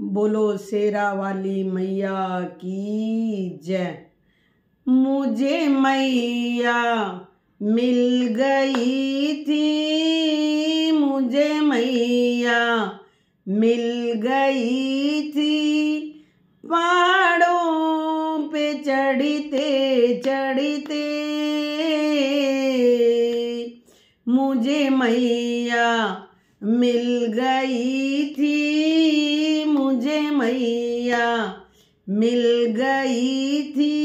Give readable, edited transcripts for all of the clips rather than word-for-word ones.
बोलो शेरा वाली मैया की जय। मुझे मैया मिल गई थी, मुझे मैया मिल गई थी, पहाड़ों पे चढ़ते चढ़ते। मुझे मैया मिल गई थी, मुझे मैया मिल गई थी,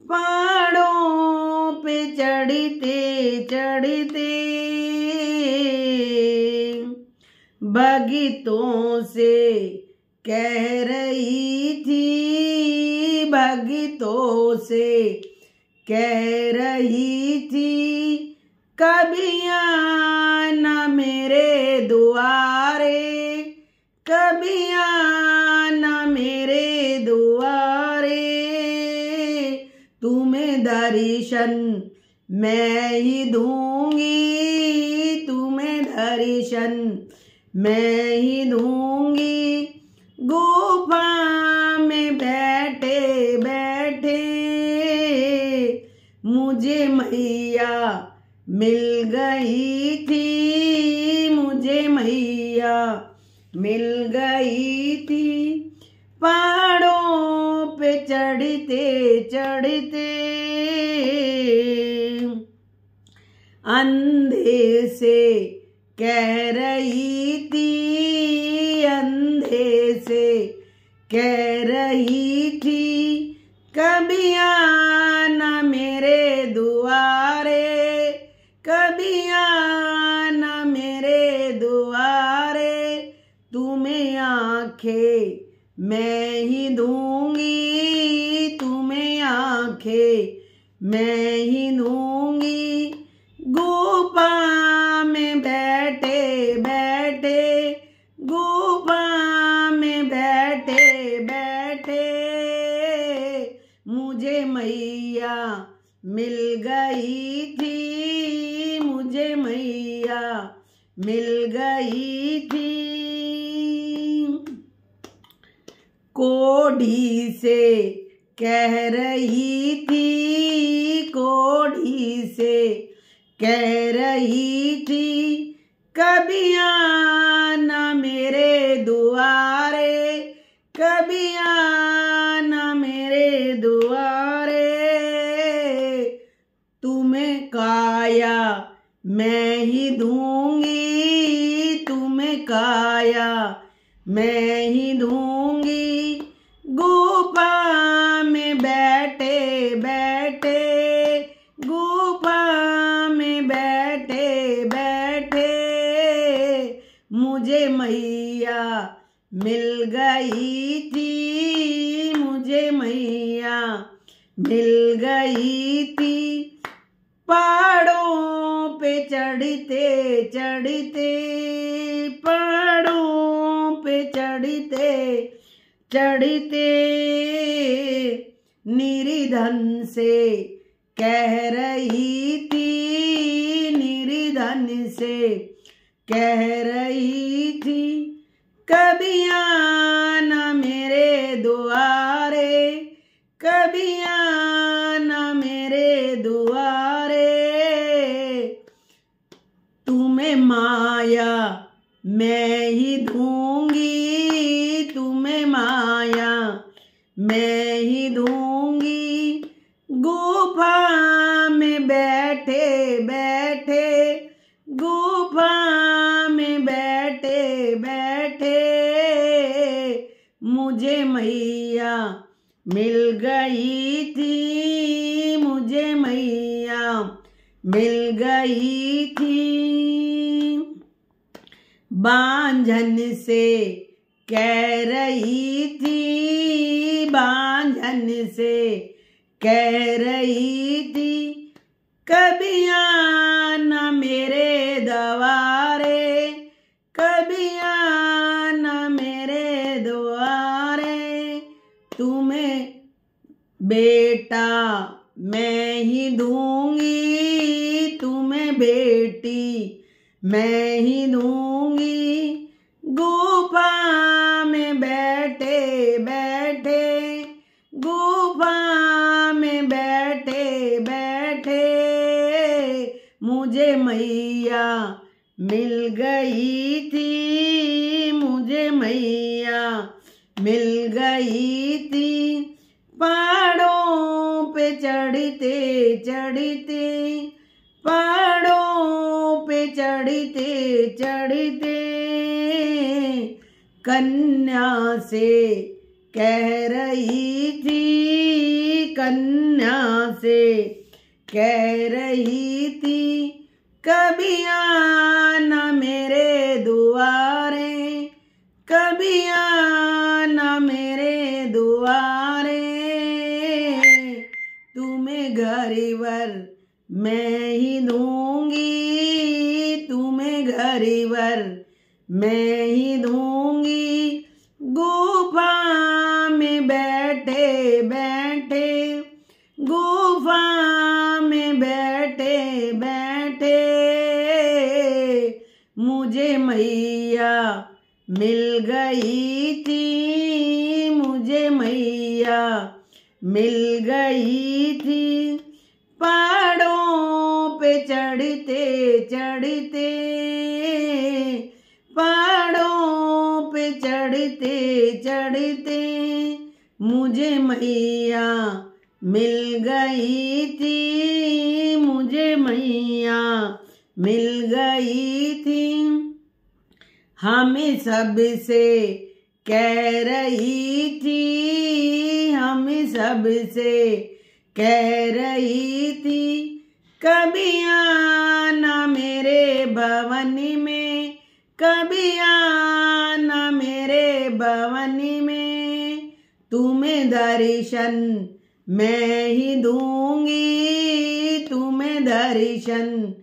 पहाड़ों पे चढ़ते चढ़ते। भगतों से कह रही थी, भगतों से कह रही थी, कभी आना मेरे दुआरे, कभी आना मेरे दुआरे। तुम्हें दर्शन मैं ही दूंगी, तुम्हें दर्शन मैं ही दूंगी, गुफा में बैठे बैठे। मुझे मैया मिल गई थी, मुझे मैया मिल गई थी, पहाड़ों पे चढ़ते चढ़ते। अंधे से कह रही थी, अंधे से कह रही थी, कभी आना मेरे दुआरे, कभी आना मेरे दुआरे। तुम्हें आंखें मैं ही दूंगी, तुम्हें आंखें मैं ही दूंगी, गुफा में बैठे बैठे, गुफा में बैठे बैठे। मुझे मैया मिल गई थी, मुझे मैया मिल गई थी। कोढ़ी से कह रही थी, कोढ़ी से कह रही थी, कभी आना मेरे दुआरे, कभी आना मेरे दुआरे। तुम्हें काया मैं ही दूंगी, तुम्हें काया मैं ही दूंगी, गुफा में बैठे बैठे, गुफा में बैठे बैठे। मुझे मैया मिल गई थी, मुझे मैया मिल गई थी, पहाड़ों पे चढ़ते चढ़ते, पहाड़ों पे चढ़ते चढ़ते। निर्धन से कह रही थी, निर्धन से कह रही थी, कभी आना मेरे दुआरे, कभी आना मेरे दुआरे। तुम्हें माया मैं ही दूंगी, तुम्हें माया मैं ही दूंगी, गुफा में बैठे बैठे, गुफा में बैठे बैठे। मुझे मैया मिल गई थी, मुझे मैया मिल गई थी। बांझन से कह रही थी, बांझन से कह रही थी, कभी आना मेरे द्वारे, कभी आना मेरे द्वारे। तुम्हें बेटा मैं ही दूंगी, तुम्हें बेटी मैं ही दूंगी, गुफा में बैठ मैया मिल गई थी पहाड़ों पे चढ़ते चढ़ते, पहाड़ों पे चढ़ते चढ़ते। कन्या से कह रही थी, कन्या से कह रही थी, कभी आना मेरे दुआरे, कभी आना मेरे दुआरे। तुम्हें घरवर मैं ही दूंगी, तुम्हें घरवर मैं ही दूंगी। गुफा में बैठे बैठे, गुफा में बैठे बैठे। मुझे मैया मिल गई थी, मुझे मैया मिल गई थी पहाड़ों पे चढ़ते चढ़ते, पहाड़ों पे चढ़ते चढ़ते। मुझे मैया मिल गई थी, मुझे मैया मिल गई थी। हमें सबसे कह रही थी, हमें सबसे कह रही थी, कभी आना मेरे भवन में, कभी आना मेरे भवन में। तुम्हें दर्शन मैं ही दूंगी, तुम्हें दर्शन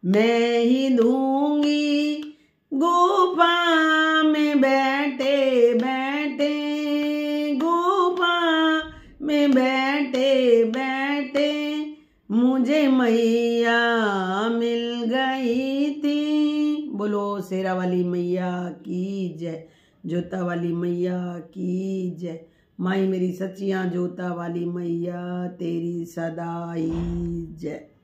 मैं ही दूंगी। गुफा में बैठे बैठे, गुफा में बैठे बैठे। मुझे मैया मिल गई थी। बोलो शेरा वाली मैया की जय, जोता वाली मैया की जय। माई मेरी सच्चियाँ जोता वाली मैया तेरी सदा ही जय।